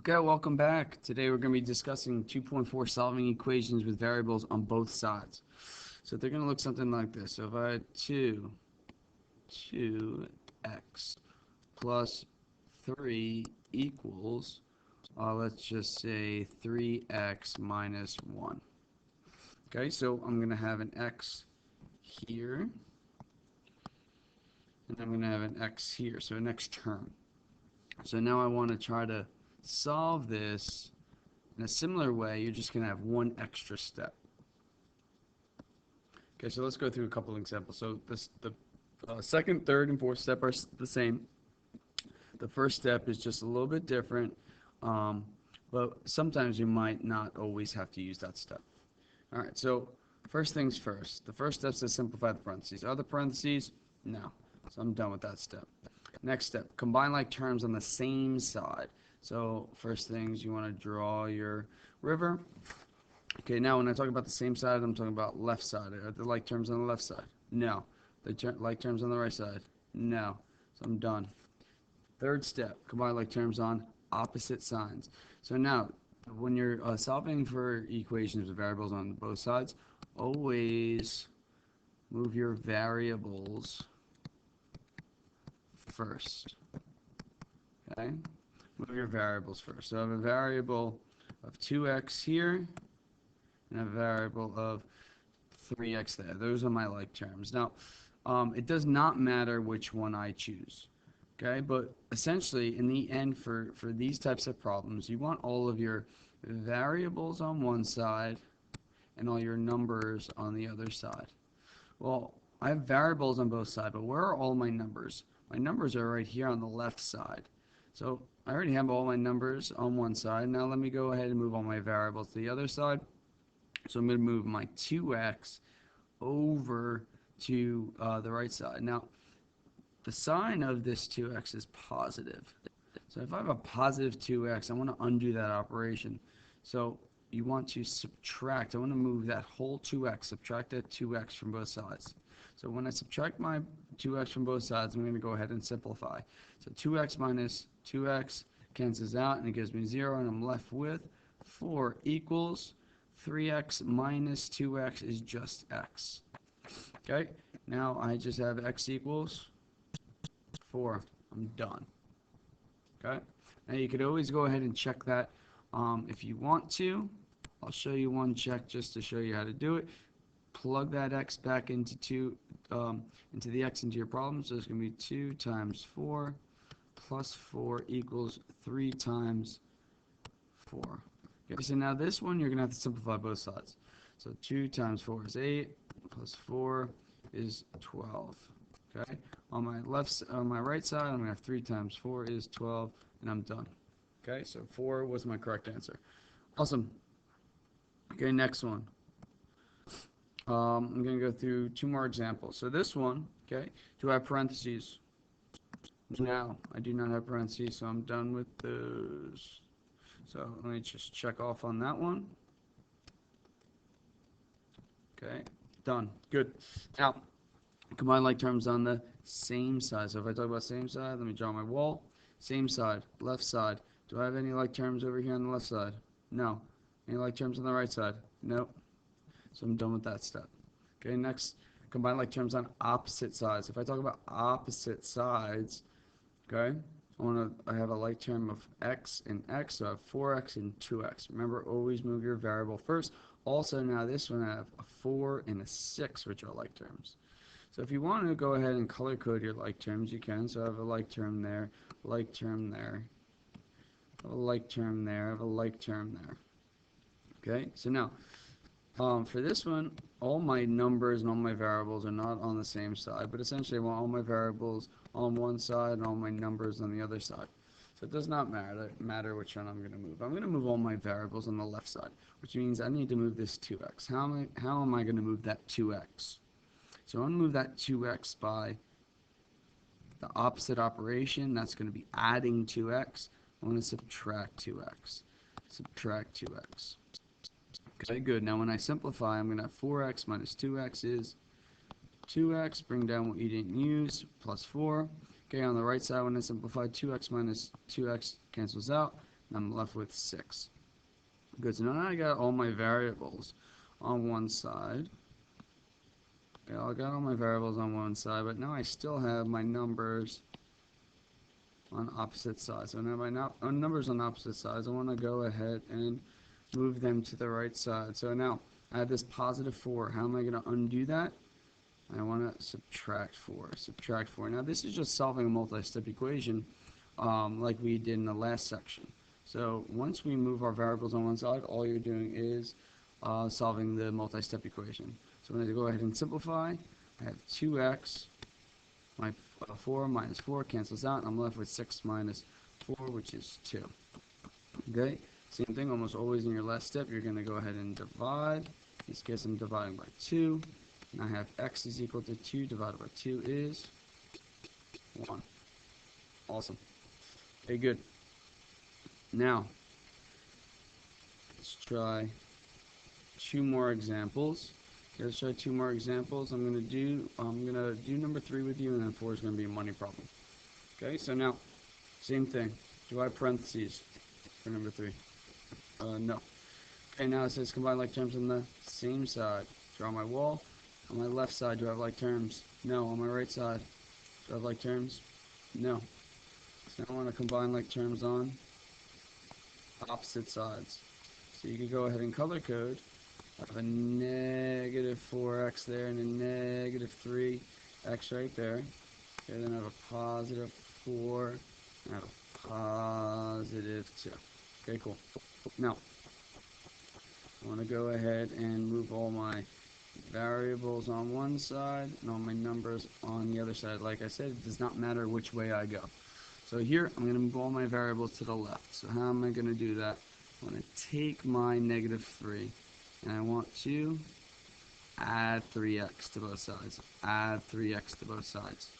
Okay, welcome back. Today we're going to be discussing 2.4 solving equations with variables on both sides. So they're going to look something like this. So if I had 2x plus 3 equals, let's just say 3x minus 1. Okay, so I'm going to have an x here, and I'm going to have an x here, so an x term. So now I want to try to solve this in a similar way. You're just going to have one extra step. Okay, so let's go through a couple of examples. So the second, third, and fourth step are the same. The first step is just a little bit different, but sometimes you might not always have to use that step. All right, so first things first. The first step is to simplify the parentheses. Are the parentheses? No. So I'm done with that step. Next step, combine like terms on the same side. So first things, you want to draw your river. Okay, now when I talk about the same side, I'm talking about left side. Are the like terms on the left side? No. The like terms on the right side? No. So I'm done. Third step, combine like terms on opposite signs. So now, when you're solving for equations with variables on both sides, always move your variables first. Okay? Move your variables first. So I have a variable of 2x here and a variable of 3x there. Those are my like terms. Now, it does not matter which one I choose. Okay, but essentially, in the end, for these types of problems, you want all of your variables on one side and all your numbers on the other side. Well, I have variables on both sides, but where are all my numbers? My numbers are right here on the left side. So I already have all my numbers on one side. Now let me go ahead and move all my variables to the other side. So I'm going to move my 2x over to the right side. Now, the sign of this 2x is positive. So if I have a positive 2x, I want to undo that operation. So you want to subtract. I want to move that whole 2x, subtract that 2x from both sides. So when I subtract my 2x from both sides, I'm going to go ahead and simplify. So 2x minus 2x cancels out, and it gives me 0, and I'm left with 4 equals 3x minus 2x is just x. Okay, now I just have x equals 4. I'm done. Okay, now you could always go ahead and check that if you want to. I'll show you one check just to show you how to do it. Plug that x back into the x into your problem. So it's going to be 2 times 4 plus 4 equals 3 times 4. Okay, so now this one you're going to have to simplify both sides. So 2 times 4 is 8 plus 4 is 12. Okay, on my right side, I'm going to have 3 times 4 is 12, and I'm done. Okay, so 4 was my correct answer. Awesome. Okay, next one. I'm going to go through 2 more examples. So this one, okay, do I have parentheses? No, I do not have parentheses, so I'm done with those. So let me just check off on that one. Okay, done. Good. Now, combine like terms on the same side. So if I talk about same side, let me draw my wall. Same side, left side. Do I have any like terms over here on the left side? No. Any like terms on the right side? Nope. So I'm done with that step. Okay, next, combine like terms on opposite sides. If I talk about opposite sides, okay, I have a like term of x and x, so I have 4x and 2x. Remember, always move your variable first. Also, now this one I have a 4 and a 6, which are like terms. So if you want to go ahead and color code your like terms, you can. So I have a like term there, like term there, I have a like term there, I have a like term there. Okay, so now, for this one, all my numbers and all my variables are not on the same side, but essentially I want all my variables on one side and all my numbers on the other side. So it does not matter which one I'm going to move. I'm going to move all my variables on the left side, which means I need to move this 2x. How am I going to move that 2x? So I'm going to move that 2x by the opposite operation. That's going to be adding 2x. I'm going to subtract 2x. Subtract 2x. Okay, good. Now when I simplify, I'm going to have 4x minus 2x is 2x. Bring down what you didn't use, plus 4. Okay, on the right side, when I simplify, 2x minus 2x cancels out. I'm left with 6. Good, so now I got all my variables on one side. Yeah, I got all my variables on one side, but now I still have my numbers on opposite sides. So now my numbers on opposite sides, I want to go ahead and move them to the right side. So now I have this positive 4. How am I going to undo that? I want to subtract 4. Subtract 4. Now this is just solving a multi-step equation like we did in the last section. So once we move our variables on one side, all you're doing is solving the multi-step equation. So I'm going to go ahead and simplify. I have 2x, my 4 minus 4 cancels out, and I'm left with 6 minus 4, which is 2. Okay, same thing, almost always in your last step, you're going to go ahead and divide. In this case, I'm dividing by 2. And I have x is equal to 2 divided by 2 is 1. Awesome. Okay, good. Now, let's try 2 more examples. Let's try 2 more examples. I'm gonna do number 3 with you, and then 4 is gonna be a money problem. Okay, so now same thing. Do I have parentheses for number 3? No. Okay, now it says combine like terms on the same side. Draw my wall. On my left side, do I have like terms? No. On my right side, do I have like terms? No. So I want to combine like terms on opposite sides. So you can go ahead and color code. I have a negative 4x there and a negative 3x right there. Okay, then I have a positive 4 and I have a positive 2. Okay, cool. Now, I want to go ahead and move all my variables on one side and all my numbers on the other side. Like I said, it does not matter which way I go. So here, I'm going to move all my variables to the left. So how am I going to do that? I'm going to take my negative 3, and I want to add 3x to both sides. Add 3x to both sides.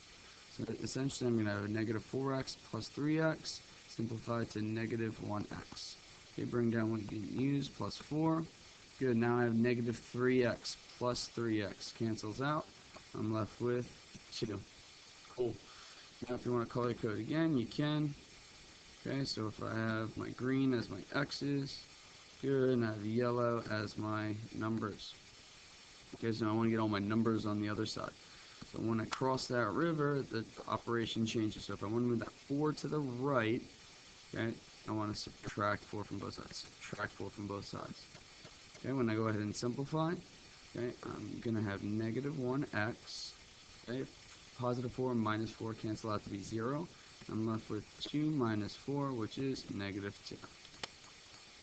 So essentially, I'm going to have a negative 4x plus 3x, simplified to negative 1x. Okay, bring down what you didn't use, plus 4. Good, now I have negative 3x plus 3x. Cancels out. I'm left with 2. Cool. Now if you want to color code again, you can. Okay, so if I have my green as my x's, good, and I have yellow as my numbers. Okay, so I want to get all my numbers on the other side. So when I cross that river, the operation changes. So if I want to move that 4 to the right, okay, I want to subtract 4 from both sides. Subtract 4 from both sides. Okay, when I go ahead and simplify, okay, I'm going to have negative 1x. Okay, positive 4 and minus 4 cancel out to be 0. I'm left with 2 minus 4, which is negative 2.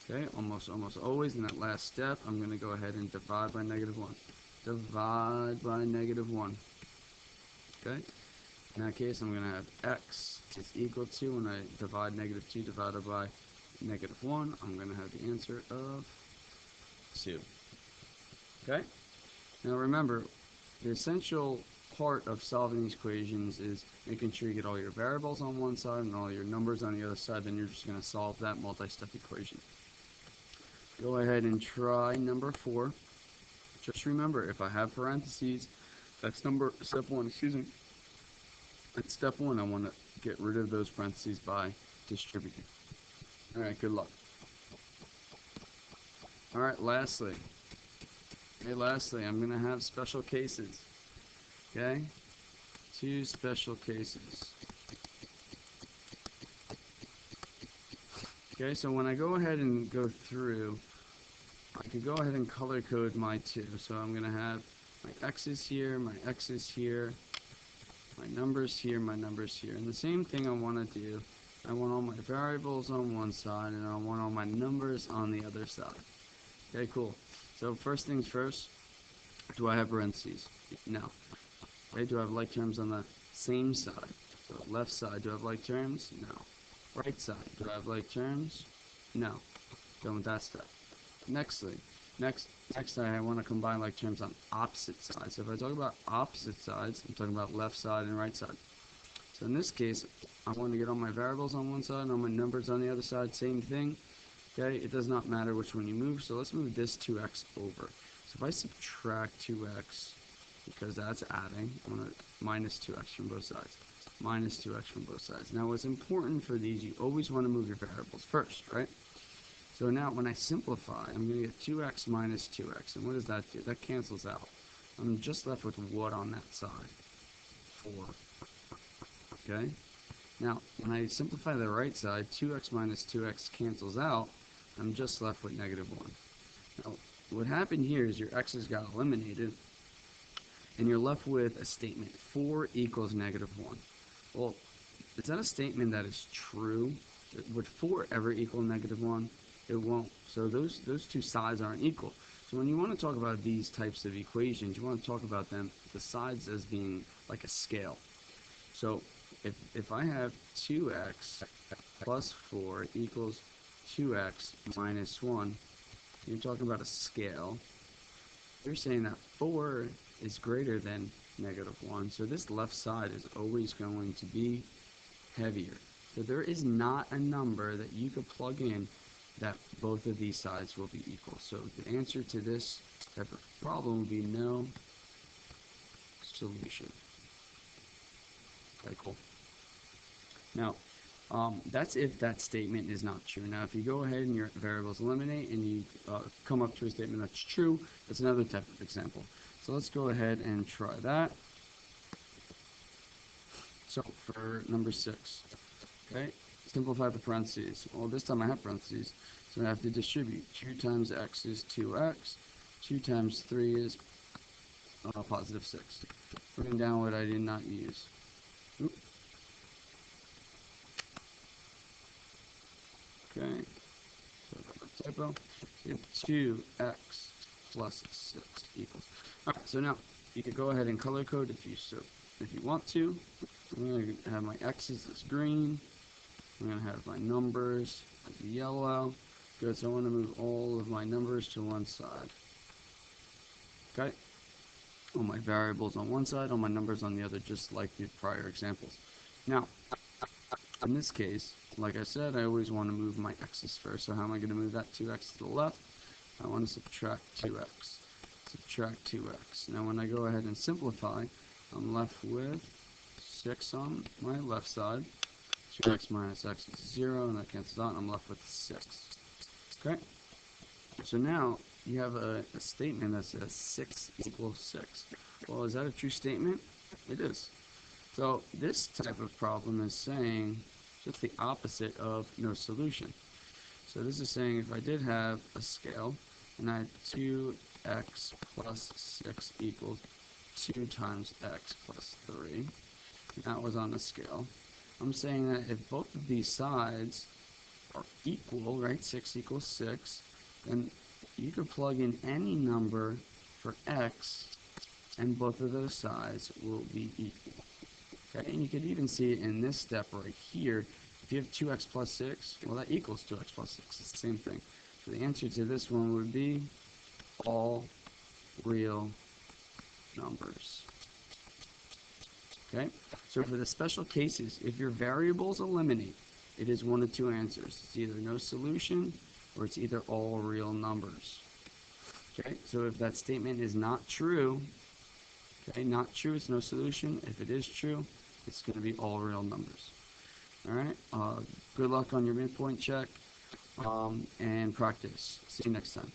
Okay, almost always in that last step, I'm going to go ahead and divide by negative 1. Divide by negative 1. Okay, in that case, I'm going to have x is equal to, when I divide negative 2 divided by negative 1, I'm going to have the answer of 2. Okay, now remember, the essential part of solving these equations is making sure you get all your variables on one side and all your numbers on the other side. Then you're just going to solve that multi-step equation. Go ahead and try number 4. Just remember, if I have parentheses, that's step 1, excuse me. At step 1, I want to get rid of those parentheses by distributing. Alright, good luck. Alright, lastly, I'm going to have special cases. Okay? 2 special cases. Okay, so when I go ahead and go through, I can go ahead and color code my 2. So I'm going to have my x's here, my x's here, my numbers here, my numbers here. And the same thing I want to do, I want all my variables on one side and I want all my numbers on the other side. Okay, cool. So first things first, do I have parentheses? No. Okay, do I have like terms on the same side? So left side, do I have like terms? No. Right side, do I have like terms? No. Done with that step. Next, I want to combine like terms on opposite sides. So if I talk about opposite sides, I'm talking about left side and right side. So in this case, I want to get all my variables on one side and all my numbers on the other side. Same thing. Okay, it does not matter which one you move. So let's move this 2x over. So if I subtract 2x, because that's adding, I want to minus 2x from both sides. minus 2x from both sides. Now what's important for these, you always want to move your variables first, right? So now when I simplify, I'm going to get 2x minus 2x. And what does that do? That cancels out. I'm just left with what on that side? 4. Okay? Now, when I simplify the right side, 2x minus 2x cancels out. I'm just left with negative 1. Now, what happened here is your x's got eliminated, and you're left with a statement, 4 equals negative 1. Well, is that a statement that is true? Would 4 ever equal negative 1? It won't. So those two sides aren't equal. So when you want to talk about these types of equations, you want to talk about them, the sides as being like a scale. So if I have 2x plus 4 equals 2x minus 1, you're talking about a scale. You're saying that 4 is greater than negative 1. So this left side is always going to be heavier. So there is not a number that you could plug in that both of these sides will be equal. So the answer to this type of problem would be no solution. Okay, cool. Now, that's if that statement is not true. Now, if you go ahead and your variables eliminate and you come up to a statement that's true, that's another type of example. So let's go ahead and try that. So for number 6, okay, simplify the parentheses. Well, this time I have parentheses, so I have to distribute. 2 times x is 2x. 2 times 3 is positive 6. Putting down what I did not use. Oop. Okay, so typo. 2x plus 6 equals. Alright, so now you could go ahead and color code if you want to. I'm going to have my x's as green. I'm going to have my numbers as yellow. Good, so I want to move all of my numbers to one side. Okay? All my variables on one side, all my numbers on the other, just like the prior examples. Now, in this case, like I said, I always want to move my x's first. So how am I going to move that 2x to the left? I want to subtract 2x. Subtract 2x. Now when I go ahead and simplify, I'm left with 6 on my left side. 2x minus x is 0, and that cancels out, and I'm left with 6. Okay? So now you have a statement that says 6 equals 6. Well, is that a true statement? It is. So this type of problem is saying just the opposite of no solution. So this is saying if I did have a scale, and I had 2x plus 6 equals 2 times x plus 3, that was on the scale. I'm saying that if both of these sides are equal, right, 6 equals 6, then you could plug in any number for x, and both of those sides will be equal. Okay, and you could even see it in this step right here. If you have 2x plus 6, well, that equals 2x plus 6. It's the same thing. So the answer to this one would be all real numbers. Okay, so for the special cases, if your variables eliminate, it is one of two answers. It's either no solution or it's either all real numbers. Okay, so if that statement is not true, okay, not true, it's no solution. If it is true, it's going to be all real numbers. All right, good luck on your midpoint check and practice. See you next time.